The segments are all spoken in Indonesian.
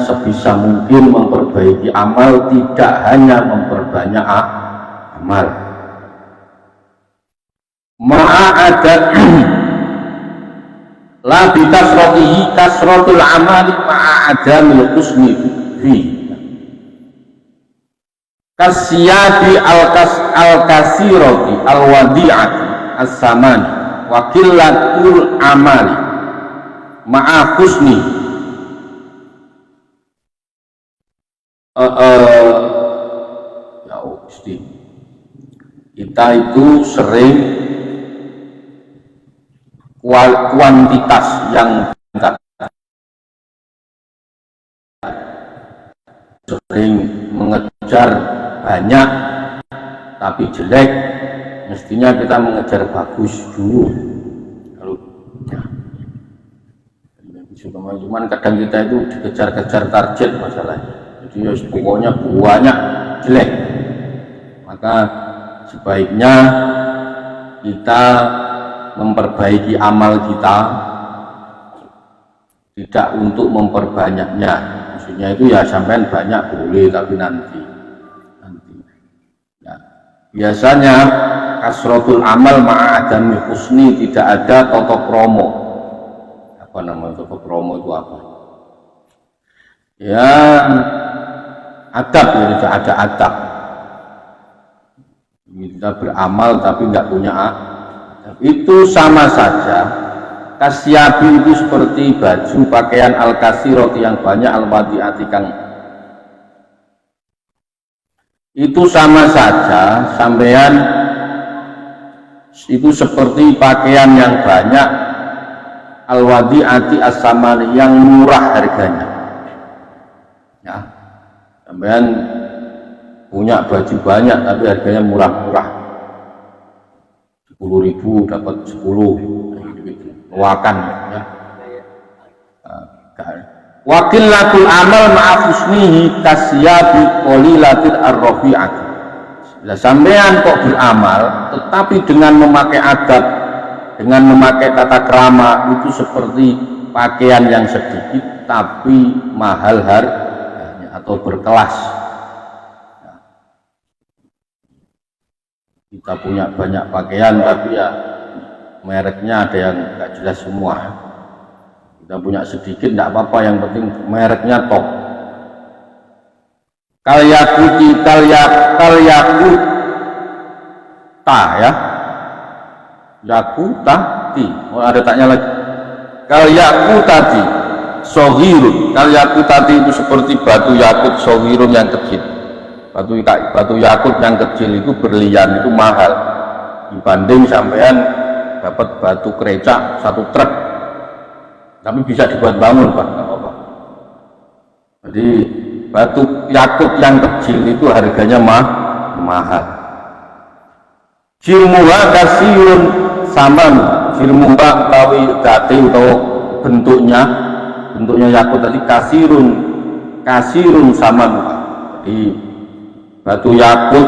sebisa mungkin memperbaiki amal, tidak hanya memperbanyak amal. Ma'adat la bitasrotihi kasrotul amali ma'adamil husni fi kasyabi al-kasiroti al-wadi'ati as-samani wa qillatul amali ma'a husni. Ya Gusti, kita itu sering kuantitas yang meningkat, sering mengejar banyak tapi jelek. Mestinya kita mengejar bagus dulu. Kalau ya, cuman kadang kita itu dikejar-kejar target masalahnya. Jadi ya, pokoknya banyak jelek. Maka sebaiknya kita memperbaiki amal kita, tidak untuk memperbanyaknya. Maksudnya itu ya sampean banyak boleh, tapi nanti ya. Biasanya kasrotul amal ma'adami husni, tidak ada toto promo. Apa namanya toto promo itu apa? Ya adab, ya tidak ada adab. Kita beramal tapi nggak punya adab. Itu sama saja. Kasyabi itu seperti baju pakaian al-kasiroti yang banyak, al-wadi'ati kang, itu sama saja sampean itu seperti pakaian yang banyak, al-wadi'ati as-samani yang murah harganya. Ya, sampean punya baju banyak tapi harganya murah-murah, 10.000 dapat 10, luakan ya. Wakilatul amal ma'afusnihi kasyabi qolilatil arrofi'ati. Sampean kok beramal tetapi dengan memakai adab, dengan memakai tata krama, itu seperti pakaian yang sedikit tapi mahal harganya atau berkelas. Kita punya banyak pakaian tapi ya mereknya ada yang nggak jelas semua. Kita punya sedikit tidak apa-apa, yang penting mereknya top. Kalyakuti kalyakuta ya, yakutati. Oh, ada taknya lagi. Kalyakutati sohirun. Kalyakutati itu seperti batu yakut sohirun yang kecil. Batu yakut yang kecil itu berlian, itu mahal dibanding sampean dapat batu kerecak 1 truk, tapi bisa dibuat bangun Pak, nggak apa-apa. Jadi batu yakut yang kecil itu harganya mahal. Jirmuha kasirun saman, jirmuha tawi dati atau bentuknya yakut tadi kasirun saman. Jadi batu yakut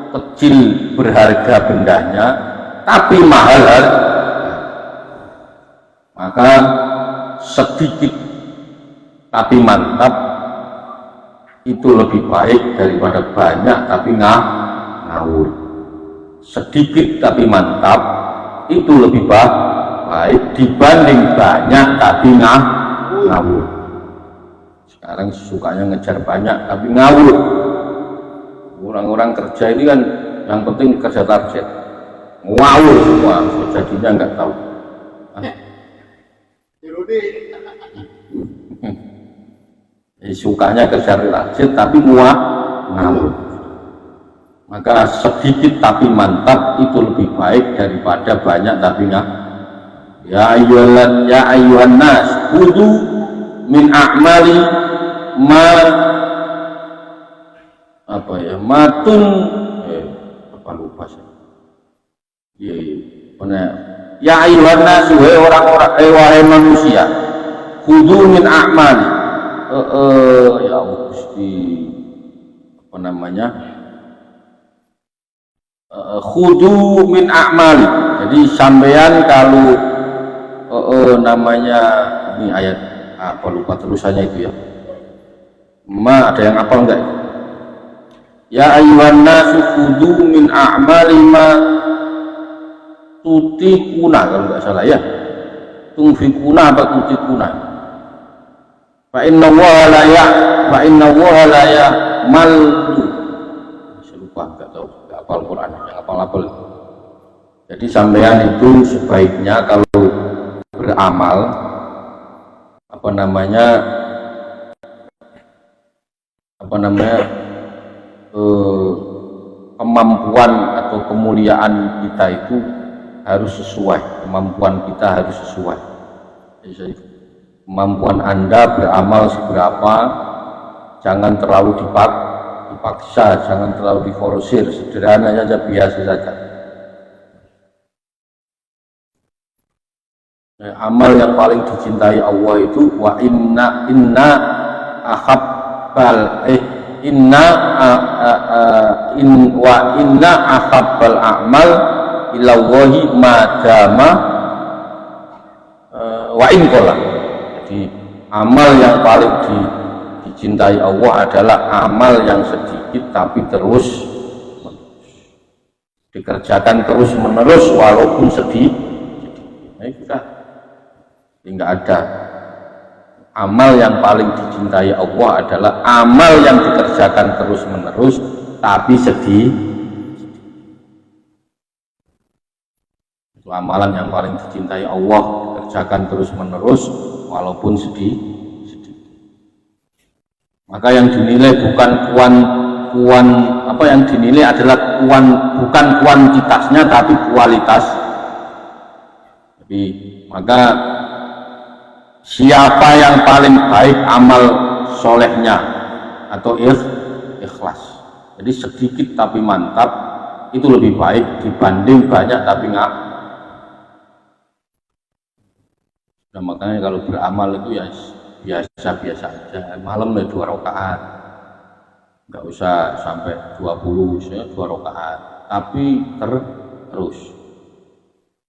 kecil berharga bendanya tapi mahal harga. Maka sedikit tapi mantap itu lebih baik daripada banyak tapi ngawur. Sedikit tapi mantap itu lebih baik dibanding banyak tapi ngawur. Sekarang sukanya ngejar banyak tapi ngawur. Orang-orang kerja ini kan yang penting kerja target, ngawur semua, jadinya nggak tahu. Sukanya kerja target tapi ngawur. Maka sedikit tapi mantap itu lebih baik daripada banyak tapi ya ayyuhan nas kudu min a'mali ma apa ya matun apa lupa saya ya ayyuhan nas, wahai orang-orang, wahai manusia, kudu min a'mali ya Gusti apa namanya, khudu min a'mali. Jadi sampean kalau namanya ini ayat apa lupa terusannya itu ya, Ma ada yang hafal enggak? Ya ayyuhan nasu khudhu min a'mali ma tutikuna, kalau enggak salah ya. Tunfikuna apa tutikuna? Fa inna Allaha la ya'mal. Saya lupa, enggak tahu, enggak hafal Quran, yang hafal-hafal. Jadi sampean itu sebaiknya kalau beramal kemampuan atau kemuliaan kita itu harus sesuai, kemampuan kita harus sesuai. Jadi, kemampuan Anda beramal seberapa, jangan terlalu dipaksa, jangan terlalu diforsir, sederhana saja, biasa saja. Amal yang paling dicintai Allah itu wa inna ahabbal a'mal ilallahi madama wa in qala. Jadi amal yang paling dicintai Allah adalah amal yang sedikit tapi terus dikerjakan terus menerus walaupun sedih. Nah, itu dah. Tidak ada amal yang paling dicintai Allah adalah amal yang dikerjakan terus menerus tapi sedih. Itu amalan yang paling dicintai Allah, dikerjakan terus menerus walaupun sedih. Maka yang dinilai yang dinilai adalah bukan kuantitasnya tapi kualitas. Jadi maka siapa yang paling baik amal solehnya atau ikhlas, jadi sedikit tapi mantap itu lebih baik dibanding banyak tapi nggak. Nah, makanya kalau beramal itu ya biasa-biasa aja, malam 2 rakaat, nggak usah sampai 20, 2 rakaat, tapi terus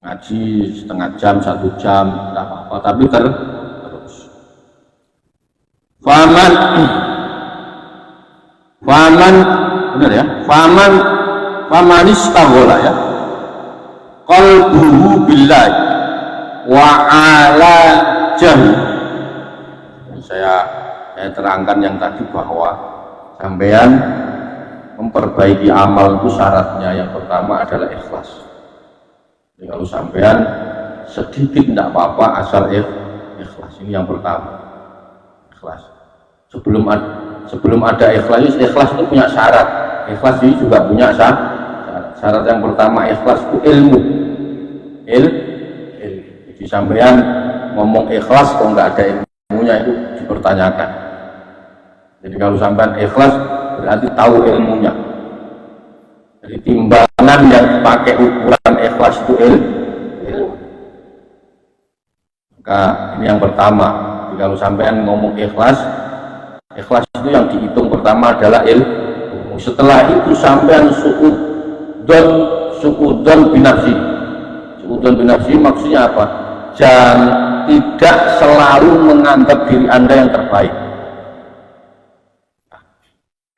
ngaji setengah jam, 1 jam, nggak apa-apa, tapi terus. Faman benar ya, faman istaghala ya qalbuhu billahi wa ala jahu. Saya terangkan yang tadi bahwa sampean memperbaiki amal itu syaratnya yang pertama adalah ikhlas. Jadi kalau sampean sedikit tidak apa-apa asal ikhlas, ini yang pertama, ikhlas. Sebelum ada ikhlas itu punya syarat. Ikhlas ini juga punya syarat yang pertama, ikhlas itu ilmu. Jadi sampean ngomong ikhlas kalau nggak ada ilmunya itu dipertanyakan. Jadi kalau sampean ikhlas berarti tahu ilmunya. Jadi timbangan yang dipakai ukuran ikhlas itu ilmu. Maka ini yang pertama. Jadi kalau sampean ngomong ikhlas itu yang dihitung pertama adalah ilmu. Setelah itu sampean suudon binafsi. Suudon binafsi maksudnya apa? Jangan tidak selalu menganggap diri Anda yang terbaik.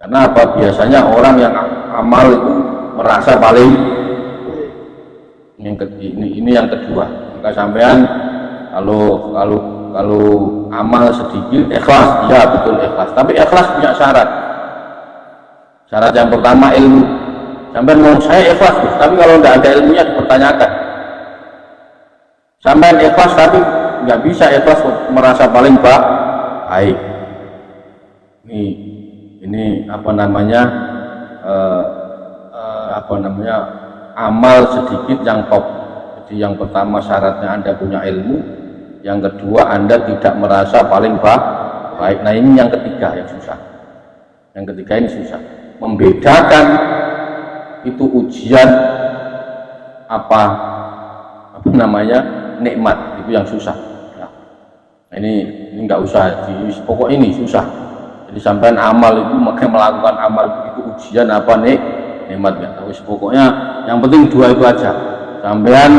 Karena apa? Biasanya orang yang amal itu merasa paling ini yang kedua. Maka sampean kalau amal sedikit ikhlas, ya betul ikhlas, tapi ikhlas punya syarat yang pertama ilmu. Sampean mau saya ikhlas, tapi kalau tidak ada ilmunya dipertanyakan. Sampean ikhlas tapi nggak bisa ikhlas merasa paling baik. Ini amal sedikit yang top. Jadi yang pertama syaratnya Anda punya ilmu, yang kedua Anda tidak merasa paling baik. Nah ini yang ketiga yang susah. Yang ketiga ini susah. Membedakan itu ujian nikmat, itu yang susah. Nah, ini nggak usah pokok ini susah. Jadi sampai amal itu melakukan amal itu ujian nikmat ya. Tapi pokoknya yang penting 2 itu aja. Sampean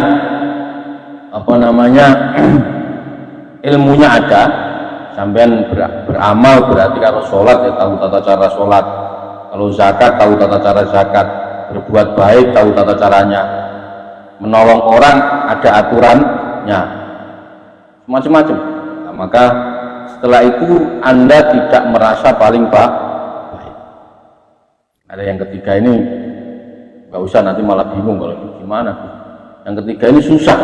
ilmunya ada, sampean beramal berarti kalau sholat ya tahu tata cara sholat, kalau zakat tahu tata cara zakat, berbuat baik tahu tata caranya, menolong orang ada aturannya, macam-macam. Nah, maka setelah itu Anda tidak merasa paling baik. Ada yang ketiga ini nggak usah, nanti malah bingung kalau ini gimana. Yang ketiga ini susah,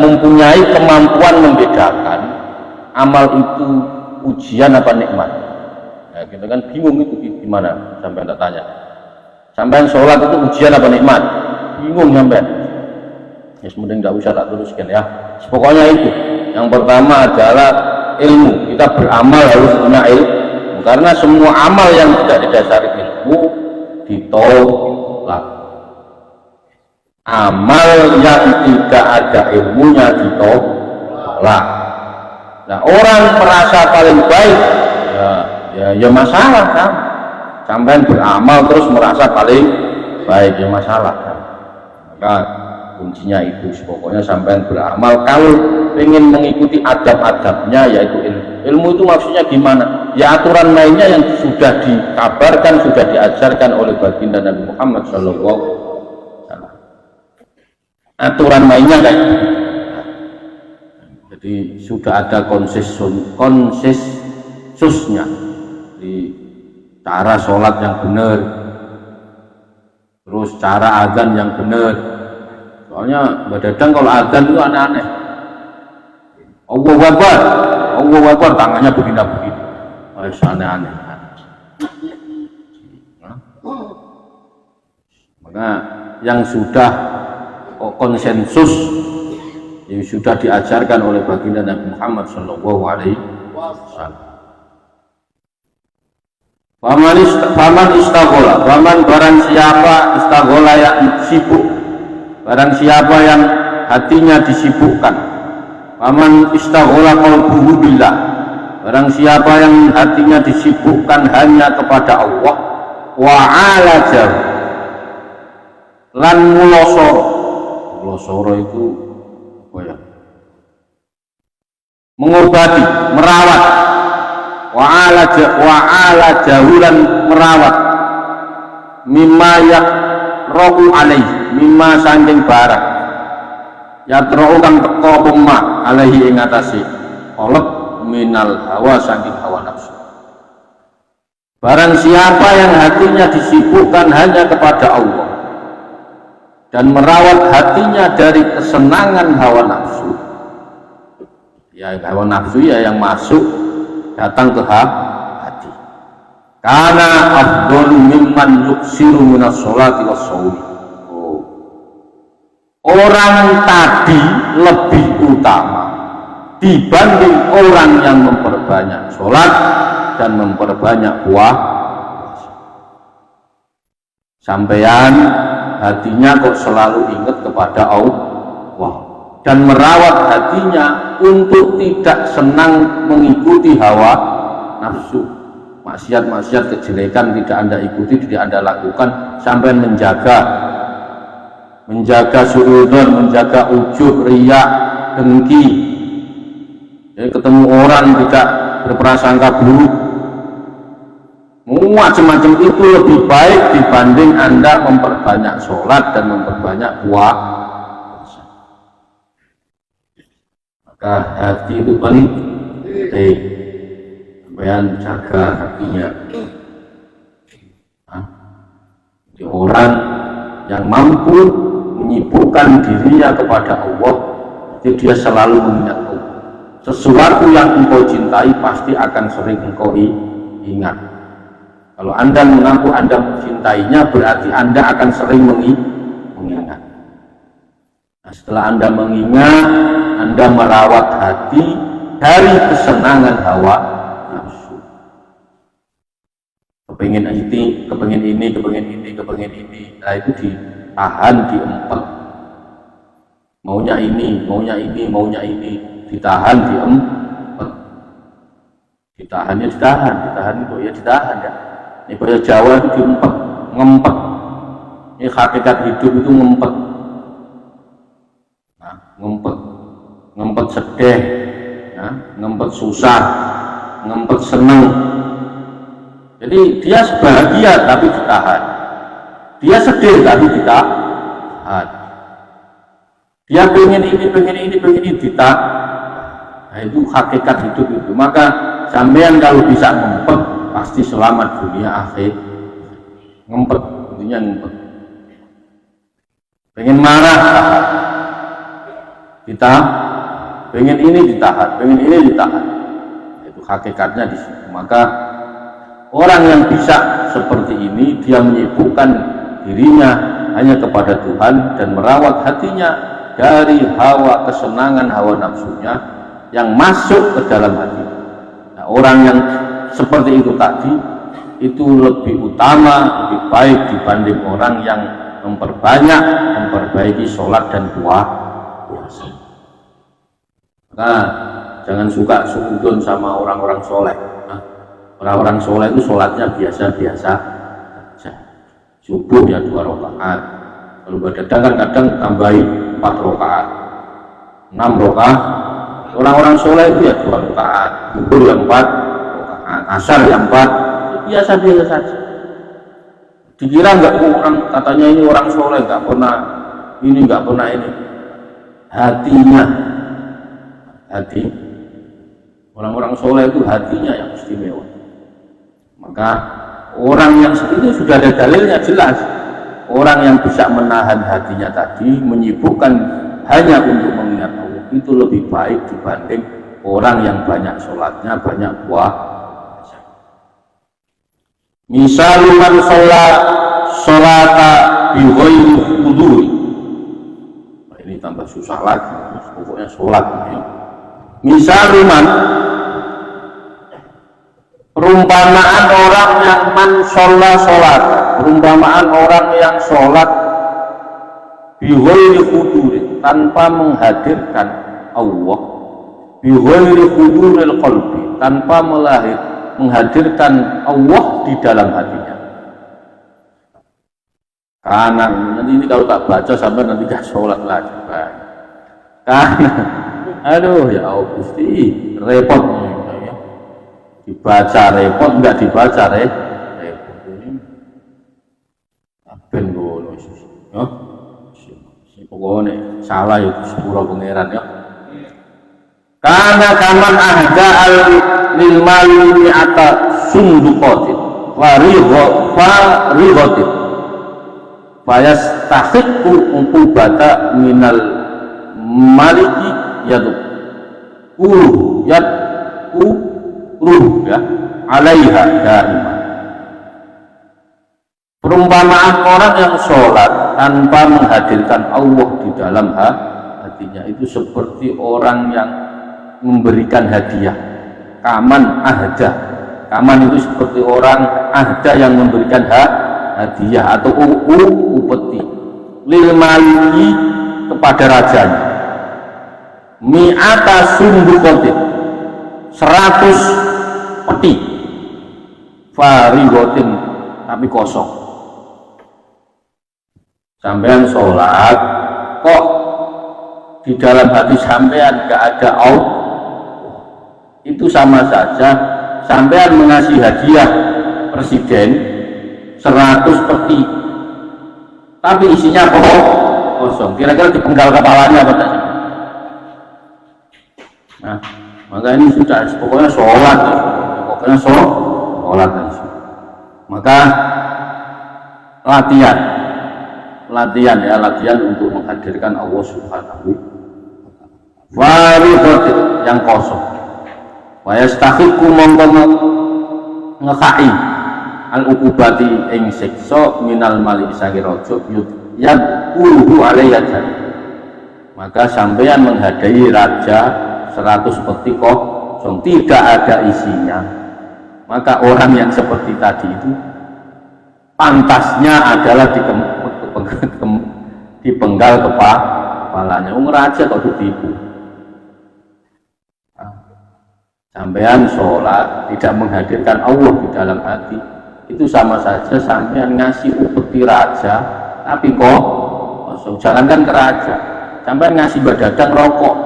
mempunyai kemampuan membedakan amal itu ujian apa nikmat. Ya, kita kan bingung itu gimana, sampai tak tanya. Sampai sholat itu ujian apa nikmat? Bingung sampai. Ya semuanya nggak usah tak teruskan ya. Pokoknya itu. Yang pertama adalah ilmu. Kita beramal harus punya ilmu. Karena semua amal yang tidak didasari ilmu ditolak. Amal yang tidak ada ilmunya ditolak. Nah, orang merasa paling baik, ya masalah kan. Sampai beramal terus merasa paling baik, ya masalah kan. Maka kuncinya itu, pokoknya sampai beramal kalau ingin mengikuti adab-adabnya, yaitu ilmu. Ilmu itu maksudnya gimana? Ya aturan mainnya yang sudah dikabarkan, sudah diajarkan oleh baginda Nabi Muhammad SAW. Aturan mainnya kayak gitu. Jadi sudah ada konsensusnya di cara sholat yang benar, terus cara azan yang benar. Soalnya Mbak Dadang kalau azan itu aneh-aneh. Allahu Akbar, Allahu Akbar, tangannya begini-begini, aneh-aneh. Maka yang sudah konsensus yang sudah diajarkan oleh baginda Nabi Muhammad Shallallahu Alaihi Wasallam. Faman istaghola, faman barang siapa istaghola yang sibuk, barang siapa yang hatinya disibukkan. Faman istaghola qalbuhu billah, barang siapa yang hatinya disibukkan hanya kepada Allah. Wa ala jahu, lan mulosoro itu apa ya? Mengobati, merawat. Wa ala jahulan merawat. Mimma yakra'u alaihi, mimma sangking barang. Yakra'u kang teko pemma alaihi ing atase qalb minal hawa sangking hawa nafsu. Barang siapa yang hatinya disibukkan hanya kepada Allah dan merawat hatinya dari kesenangan hawa nafsu, ya hawa nafsu ya yang masuk datang ke hati. Karena afdalu mimman yuksiru minas sholati was shaumi. Orang tadi lebih utama dibanding orang yang memperbanyak sholat dan memperbanyak puasa. Sampean hatinya kok selalu ingat kepada Allah dan merawat hatinya untuk tidak senang mengikuti hawa nafsu, maksiat-maksiat kejelekan tidak Anda ikuti, tidak Anda lakukan, sampai menjaga suudzon, menjaga ujub, riya, dengki. Jadi ketemu orang tidak berprasangka buruk, macam-macam itu lebih baik dibanding Anda memperbanyak sholat dan memperbanyak puasa. Maka hati itu paling penting, sampean jaga hatinya. Jadi orang yang mampu menyibukkan dirinya kepada Allah, jadi dia selalu mengingat Allah. Sesuatu yang engkau cintai pasti akan sering engkau ingat. Kalau Anda mengaku Anda mencintainya, berarti Anda akan sering mengingat. Nah, setelah Anda mengingat, Anda merawat hati dari kesenangan hawa nafsu. Kepingin ini, kepingin ini, kepingin ini, kepingin ini. Nah itu ditahan, diempet. Maunya ini, maunya ini, maunya ini. Ditahan, diempet. Ditahannya ditahan itu ya ditahan ya. Ini bahasa Jawa itu diempet, ngempet. Ini hakikat hidup itu ngempet. Nah, ngempet sedih, ya, ngempet susah, ngempet seneng. Jadi dia bahagia tapi ditahan, dia sedih tapi ditahan, dia pengen ini ditahan. Nah, itu hakikat hidup itu. Maka sampean kalau bisa ngempet pasti selamat dunia akhir. Ngempet, intinya ngempet. Pengen marah tahan, kita pengen ini ditahan, pengen ini ditahan. Itu hakikatnya di situ. Maka orang yang bisa seperti ini, dia menyibukkan dirinya hanya kepada Tuhan dan merawat hatinya dari hawa kesenangan, hawa nafsunya yang masuk ke dalam hati. Nah, orang yang seperti itu tadi itu lebih utama, lebih baik dibanding orang yang memperbaiki sholat dan puasa. Nah, jangan suka suudon sama orang-orang soleh. Nah, orang-orang soleh itu sholatnya biasa-biasa saja. Subuh ya 2 rakaat. Kalau begadang kan kadang tambahin 4 rakaat, 6 rakaat. Orang-orang soleh itu ya 2 rakaat, zuhur ya 4 rakaat, asar ya 4, biasa-biasa saja. Dikira nggak orang katanya ini orang soleh nggak pernah ini nggak pernah ini. Hatinya, hati orang-orang soleh itu hatinya yang istimewa. Maka orang yang seperti itu sudah ada dalilnya jelas. Orang yang bisa menahan hatinya tadi, menyibukkan hanya untuk mengingat Allah, itu lebih baik dibanding orang yang banyak sholatnya, banyak puasa. Misaluman sholata bighairi huduri. Ini tambah susah lagi, pokoknya sholat. Misaluman, perumpamaan orang yang sholat, perumpamaan orang yang sholat bighairi huduri, tanpa menghadirkan Allah, bighairi huduril qalbi, tanpa menghadirkan Allah di dalam hatinya. Karena nanti ini kalau tak baca sampai nanti gak sholat lagi. Karena aduh ya Allah Gusti, repot ya. Dibaca repot, nggak dibaca repot ini. Ben ngono ya. Pokoknya salah ya sepuro pangeran ya. Karena kaman ahda lil mali mi'ata sunduqatin fariqatin fayastahiqqu uqubata minal maliki yadqulu ya alaiha daima. Perumpamaan orang yang sholat tanpa menghadirkan Allah di dalam hatinya itu seperti orang yang memberikan hadiah. Kaman ahda, kaman itu seperti orang ahda yang memberikan hadiah atau upeti lil maliki kepada rajanya, mi'ata sunduqatin 100 peti farigotin tapi kosong. Sampean sholat kok di dalam hati sampean gak ada Allah, itu sama saja sampean mengasih hadiah presiden 100 peti tapi isinya kosong. Kira-kira dipenggal kepalanya apa tak? Nah, maka ini sudah pokoknya sholat, pokoknya sholat. Maka latihan untuk menghadirkan Allah Subhanahu wa ta'ala yang kosong. Wa yastahiqu mongko ngekai al-uqubati ing siksa minal malik sangi raja yadquluhu alaihi. Maka sampeyan menghadai raja 100 peti kosong, tidak ada isinya. Maka orang yang seperti tadi itu pantasnya adalah dipenggal kepalanya. Raja kok ditipu. Sampean sholat tidak menghadirkan Allah di dalam hati, itu sama saja sampean ngasih upeti raja tapi kosong. Jangankan ke raja, sampean ngasih badadang rokok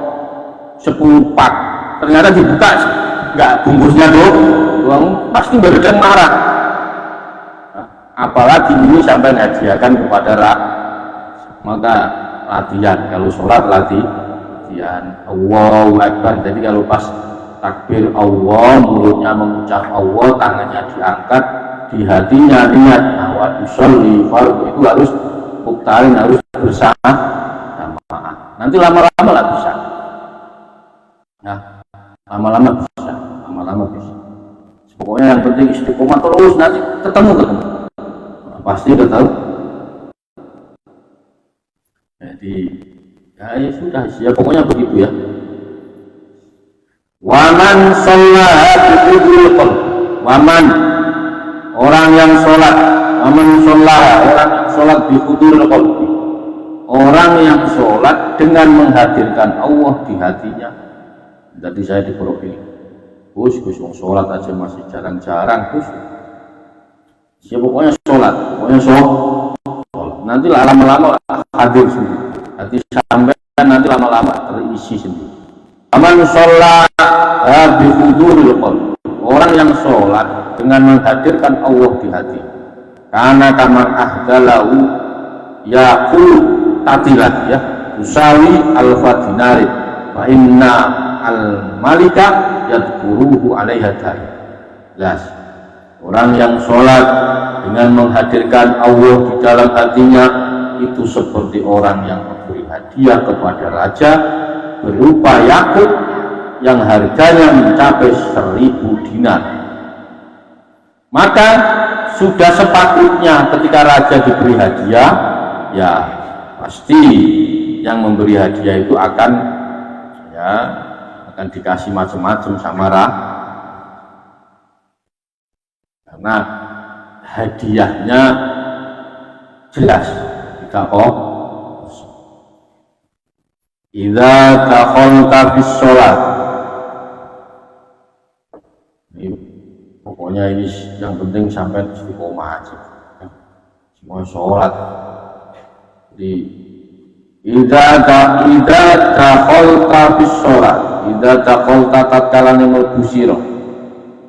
10 pak ternyata dibuka nggak bungkusnya doang, pasti berdan marah. Nah, apalagi ini sampai hadiahkan kepada maka latihan, kalau sholat latihan Allahu Akbar. Jadi kalau pas takbir Allah, mulutnya mengucap Allah, tangannya diangkat, di hatinya niat wa usolli fardhu, itu harus muktarin, harus bersama. Nanti lama-lama lah bisa. Nah, lama-lama bisa. Pokoknya yang penting istiqomah terus, nanti ketemu. Nah, pasti ketemu. Jadi ya sudah, ya pokoknya begitu ya. Waman sholat bihuduril qalb, waman orang yang sholat, orang yang sholat bihuduril qalb, orang yang sholat dengan menghadirkan Allah di hatinya. Jadi saya di pondok ini, Gus sholat aja masih jarang-jarang Gus. Ya pokoknya sholat. Nanti lama-lama hadir sendiri. Nanti sampai nanti lama-lama terisi sendiri. Aman sholat bihuduril qalb, orang yang sholat dengan menghadirkan Allah di hati. Karena kaman ahdalahu yaqul tatilah ya usawi al-fadinari fa inna al-malika yadkuruhu alaiha dari. Jelas, orang yang sholat dengan menghadirkan Allah di dalam hatinya itu seperti orang yang memberi hadiah kepada raja berupa yakut yang harganya mencapai 1000 dinar. Maka sudah sepatutnya ketika raja diberi hadiah, ya pasti yang memberi hadiah itu akan dikasih macam-macam sama karena hadiahnya jelas tidak idza dakhalta bis sholat. Pokoknya ini yang penting sampai istiqomah aja, semua sholat. Jadi idza dakhalta bis sholat, idza dakhalta tatkalane mlebu sira,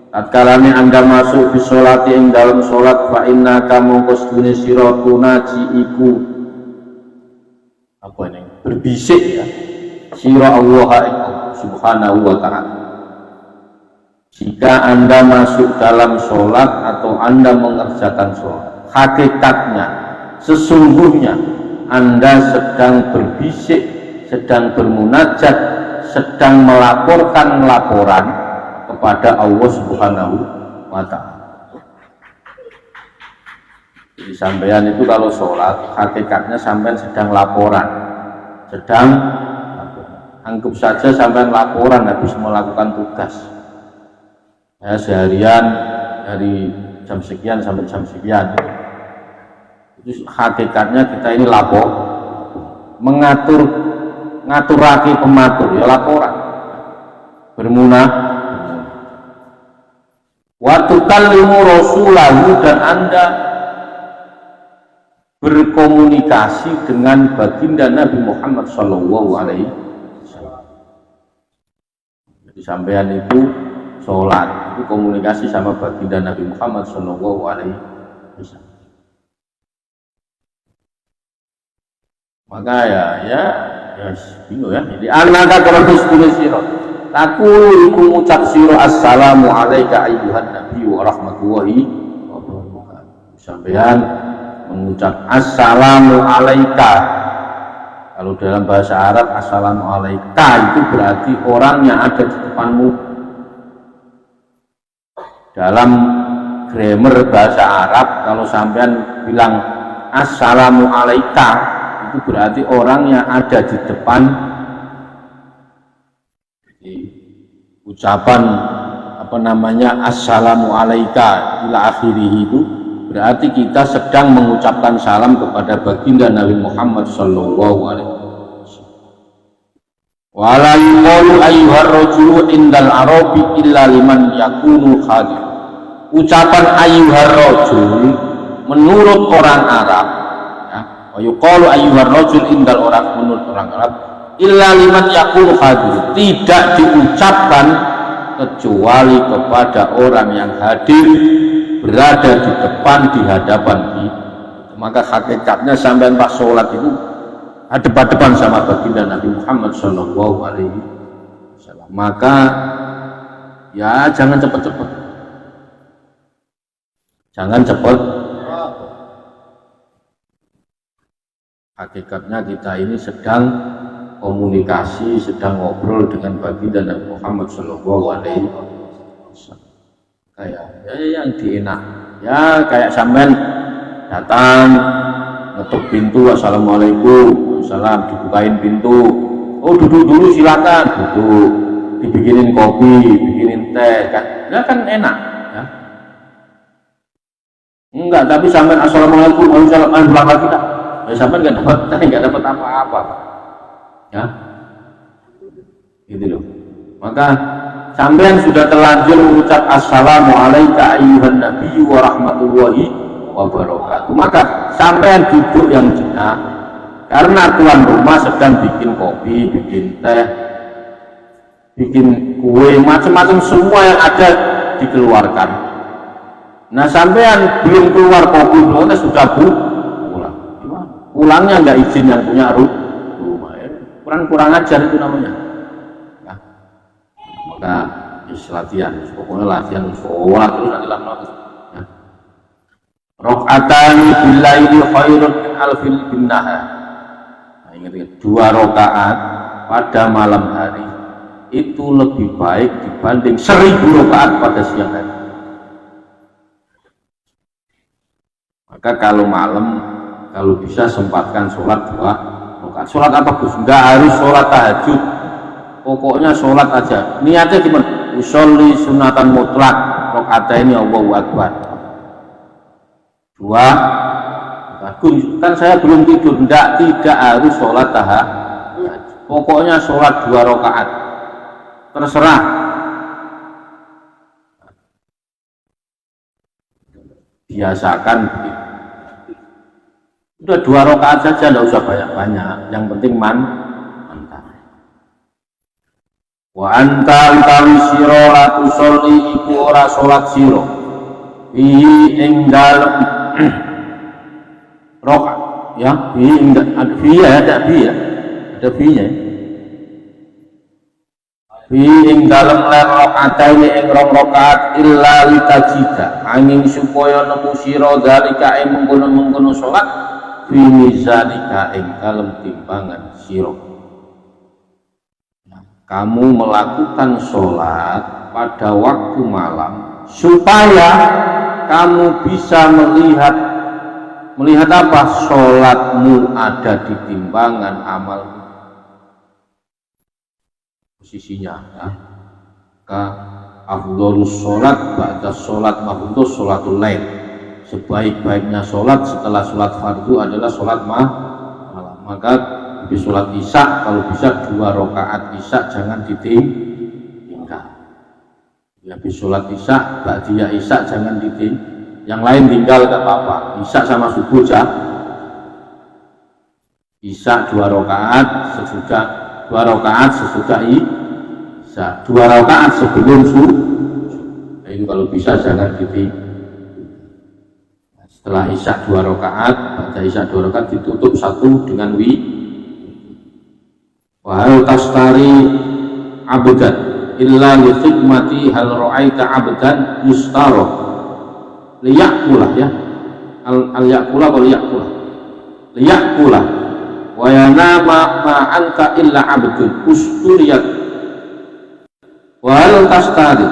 tatkalane Anda masuk bis sholati ing dalam sholat, fa inna kamu kosdune sira tunaji iku apa ini berbisik ya sira Allah subhanahu wa ta'ala. Jika Anda masuk dalam sholat atau Anda mengerjakan sholat, hakikatnya sesungguhnya Anda sedang berbisik, sedang bermunajat, sedang melaporkan laporan kepada Allah subhanahu wa ta'ala. Jadi sampean itu kalau sholat hakikatnya sampean sedang laporan, anggap saja sampean laporan habis melakukan tugas ya, seharian dari jam sekian sampai jam sekian. Itu hakikatnya kita ini lapor, ngaturake pematur ya laporan, bermunah wa tukallimu rasulahu, dan Anda berkomunikasi dengan baginda Nabi Muhammad sallallahu alaihi wasallam. Jadi sampean itu sholat itu komunikasi sama baginda Nabi Muhammad sallallahu alaihi wasallam. Maka ya bingung ya. Jadi anaka terus tulis sira. Takul iku ngucap sira assalamu alayka ayyuhan nabi wa rahmatullahi wa barakatuh. Sampean mengucap assalamu alaika. Kalau dalam bahasa Arab assalamu alaika itu berarti orang yang ada di depanmu. Dalam grammar bahasa Arab kalau sampean bilang assalamu alaika itu berarti orang yang ada di depan. Jadi, ucapan assalamu alaika ila akhirih itu berarti kita sedang mengucapkan salam kepada baginda Nabi Muhammad sallallahu alaihi wasallam. Wala yuqalu ayyuhar rajulu indal arabi illa liman yakunu khadir. Ucapan ayyuhar rajul menurut orang Arab ya, yuqalu ayyuhar rajul indal orang menurut orang Arab illa liman yaqulu hadir, tidak diucapkan kecuali kepada orang yang hadir, berada di depan, di hadapan kita. Maka hakikatnya sampean pas sholat itu hadap-hadapan sama baginda Nabi Muhammad Shallallahu Alaihi Wasallam. Maka ya jangan cepat-cepat, jangan cepat. Hakikatnya kita ini sedang komunikasi, sedang ngobrol dengan baginda Nabi Muhammad Shallallahu Alaihi Wasallam. Kayak ya yang dienak, ya kayak sampean datang ngetuk pintu, assalamualaikum, salam, dibukain pintu, oh duduk dulu silakan, duduk, dibikinin kopi, bikinin teh, kan, ya kan enak, ya. Enggak, tapi sampean assalamualaikum, waalaikumsalam, pulang lagi tak, ya sampean nggak dapat apa-apa, ya, gitu loh. Maka sampean sudah terlanjur mengucap assalamualaikum ayyuhan nabiyyu wa rahmatullahi wabarakatuh, maka sampean duduk yang jenak, karena tuan rumah sedang bikin kopi, bikin teh, bikin kue, macam-macam semua yang ada dikeluarkan. Nah sampean belum keluar kopi, belum sudah pulang. Pulangnya nggak izin yang punya rumah, ya. Kurang ajar itu namanya. Nah, maka latihan, pokoknya latihan sholat terus nanti lama. Rakaatan billaili khairun min alfil binnahar. Nah, ingat 2 rakaat pada malam hari itu lebih baik dibanding 1000 rakaat pada siang hari. Maka kalau malam, kalau bisa sempatkan sholat 2 rakaat. Sholat apa Gus? Enggak harus sholat tahajud, pokoknya sholat aja. Niatnya gimana? Usolli sunatan mutlak, rakaat ini Allahu Akbar. 2, kan saya belum tidur, tidak harus sholat tahajud, pokoknya sholat 2 rakaat, terserah. Biasakan begitu. Udah 2 rakaat saja, tidak usah banyak-banyak, yang penting mantap. Wa anta utawi sira la tusolli iku ora sholat sira ing dalem rokaat, ya, ada bi-nya ing dalem ler rakaataini ing rong rakaat illa litajida angin supaya nemu sira dalika ing mengkono-mengkono salat fi mizalika ing dalem timbangan sira. Kamu melakukan sholat pada waktu malam supaya kamu bisa melihat apa? Sholatmu ada di timbangan amalmu, posisinya, ya. Ka afdholus sholat ba'da sholat mafruḍ sholatul lail. Sebaik-baiknya sholat setelah sholat fardu adalah sholat malam. Maka di sholat isya kalau bisa 2 rakaat isya jangan ditinggal. Habis sholat isya, ba'diyah isya jangan ditinggal. Yang lain tinggal gak apa-apa. Isya sama subuh isya 2 rakaat sesudah 2 rakaat sesudah isya, 2 rakaat sebelum subuh. Nah, itu kalau bisa jangan ditinggal. Setelah isya 2 rakaat, pada isya 2 rakaat ditutup 1 dengan wahal tastari abdan illa li khidmati hal ra'aita abdan yustaro liyakula, ya, al yakula wal yakula liyakula wa yanama ma anta illa abdun usturiyat wahal tastari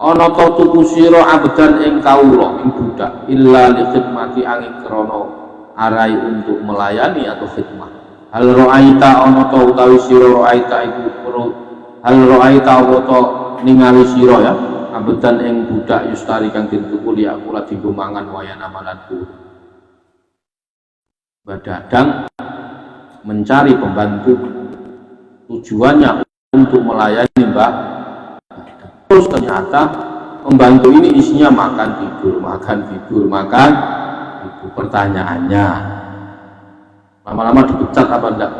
ana ta tuku sira abdan ing kawula ing budak illa li khidmati angin krana arai untuk melayani atau khidmah. Hal ra'aita ana ta utawi sira ra'aita iku hal ra'aita ta ningali sira, ya, abdan ing budak yustari kang dituku li akula dienggo mangan wayana malanku. Badadang mencari pembantu, tujuannya untuk melayani Mbak. Terus ternyata pembantu ini isinya makan tidur. Itu pertanyaannya, lama-lama dipecat apa enggak?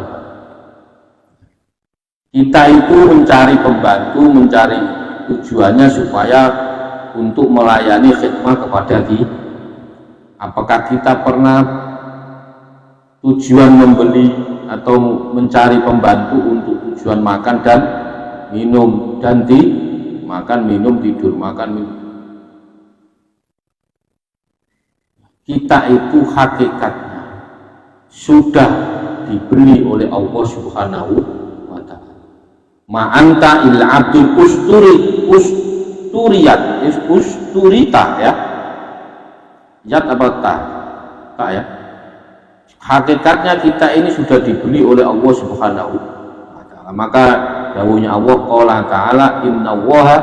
Kita itu mencari pembantu, mencari tujuannya supaya untuk melayani khidmah kepada kita. Apakah kita pernah tujuan membeli atau mencari pembantu untuk tujuan makan dan minum, dan makan minum, tidur, makan minum? Kita itu hakikatnya sudah diberi oleh Allah Subhanahu wa ta'ala. Ma'anta il abdul usturita ya. Yat apa ta? Tak ya. Hakikatnya kita ini sudah diberi oleh Allah Subhanahu wa ta'ala. Maka dawuhnya Allah qala ta'ala inna allaha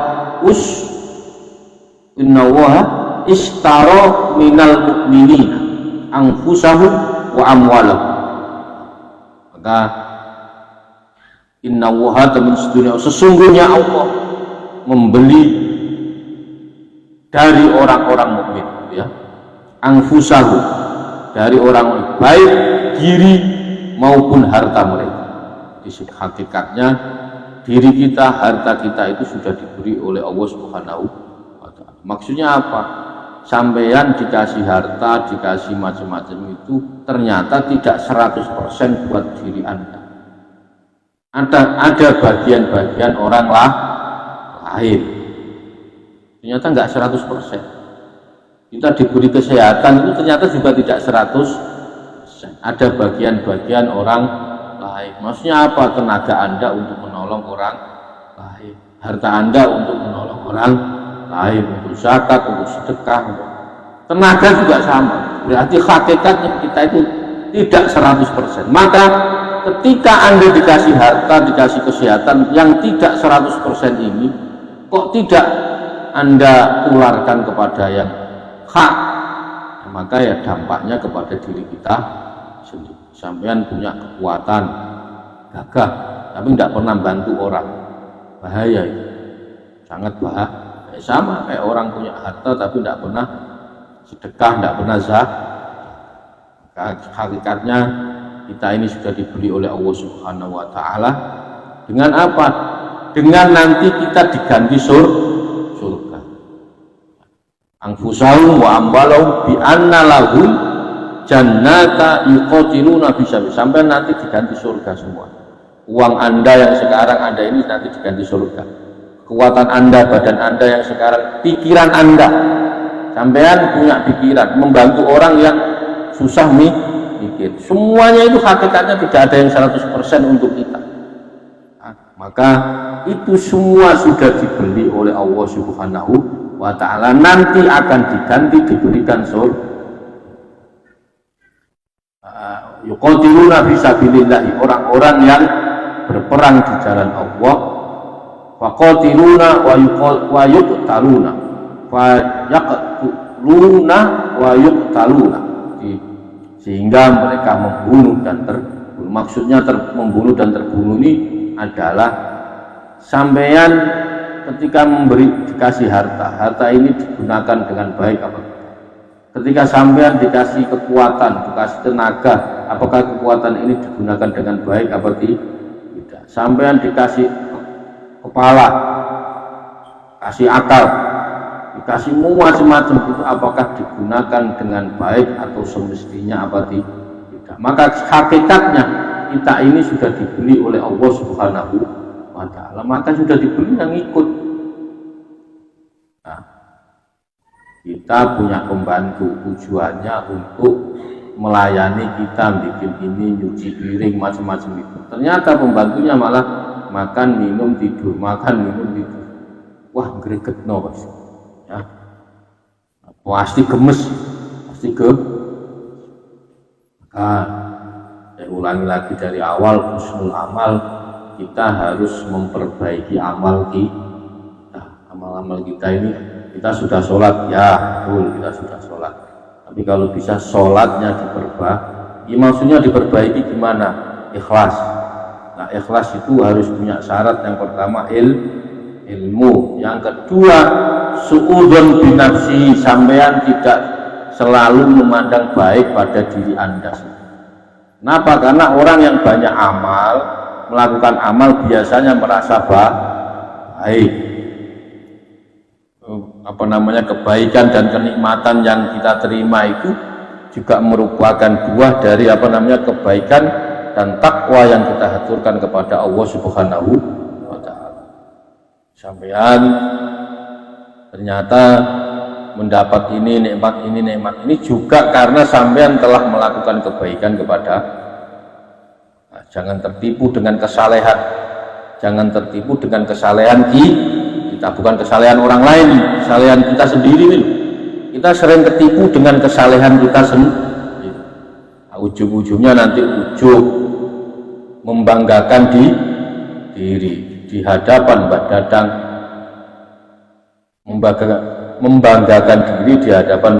ishtara minal mu'minina anfusahum wa amwalahum. Maka inna allaha sesungguhnya Allah membeli dari orang-orang mukmin ya, anfusahum, dari orang baik diri maupun harta mereka. Di hakikatnya diri kita, harta kita itu sudah diberi oleh Allah Subhanahu wa ta'ala. Maksudnya apa? Sampeyan dikasih harta, dikasih macam-macam itu ternyata tidak 100% buat diri Anda. Ada bagian-bagian orang lain. Ternyata enggak 100%. Kita diberi kesehatan itu ternyata juga tidak 100%. Ada bagian-bagian orang lain. Maksudnya apa? Tenaga Anda untuk menolong orang lain, harta Anda untuk menolong orang lain, untuk zakat, untuk sedekah, tenaga juga sama. Berarti hakikatnya kita itu tidak 100%. Maka ketika Anda dikasih harta, dikasih kesehatan yang tidak 100% ini, kok tidak Anda tularkan kepada yang hak? Maka ya dampaknya kepada diri kita sendiri. Sampean punya kekuatan gagah tapi tidak pernah bantu orang, bahaya itu, sangat bahaya. Sama kayak orang punya harta tapi tidak pernah sedekah, tidak pernah zakat. Hakikatnya kita ini sudah diberi oleh Allah Subhanahu wa ta'ala dengan apa? Dengan nanti kita diganti surga. Anfusahum wa amwalahum bi anna lahum jannata yuqatiluna fi sabilillah. Sampai nanti diganti surga semua. Uang Anda yang sekarang Anda ini nanti diganti surga. Kekuatan Anda, badan Anda yang sekarang, pikiran Anda, sampean punya pikiran membantu orang yang susah mikir, semuanya itu hakikatnya tidak ada yang 100% untuk kita. Maka itu semua sudah dibeli oleh Allah Subhanahu wa ta'ala, nanti akan diganti, diberikan surga. Yuqatiluna fi sabilillah, orang-orang yang berperang di jalan Allah. Faqatiluna wa yuqtaluna, fayaqtuluna wa yuqtaluna, sehingga mereka membunuh dan terbunuh. Maksudnya membunuh dan terbunuh ini adalah sampeyan ketika dikasih harta ini digunakan dengan baik apa? Ketika sampeyan dikasih kekuatan, dikasih tenaga, apakah kekuatan ini digunakan dengan baik apa tidak? Sampeyan dikasih kepala, kasih akal, dikasih macam-macam itu, apakah digunakan dengan baik atau semestinya apa tidak? Maka hakikatnya kita ini sudah dibeli oleh Allah Subhanahu wa ta'ala, maka sudah dibeli yang ikut. Nah, kita punya pembantu, tujuannya untuk melayani kita, bikin ini, nyuci piring, macam-macam itu. Ternyata pembantunya malah makan, minum, tidur, makan, minum, tidur. Wah, gregetno, Mas. Ya. Pasti gemes, pasti saya ulangi lagi dari awal, husnul amal, kita harus memperbaiki amal kita. Amal-amal kita ini, kita sudah sholat, ya betul, kita sudah sholat. Tapi kalau bisa sholatnya diperbaiki, maksudnya diperbaiki gimana? Ikhlas. Nah, ikhlas itu harus punya syarat. Yang pertama ilmu, yang kedua suudzon binafsi, sampean tidak selalu memandang baik pada diri Anda. Kenapa? Karena orang yang banyak amal melakukan amal biasanya merasa baik, kebaikan dan kenikmatan yang kita terima itu juga merupakan buah dari kebaikan dan takwa yang kita haturkan kepada Allah Subhanahu wa Ta'ala. Sampean ternyata mendapat ini nikmat ini juga karena sampean telah melakukan kebaikan kepada. Jangan tertipu dengan kesalehan, jangan tertipu dengan kesalehan kita, bukan kesalehan orang lain, kesalehan kita sendiri. Kita sering ketipu dengan kesalehan kita sendiri. Ujung-ujungnya nanti membanggakan diri di hadapan Mbak Dadang, membanggakan diri di hadapan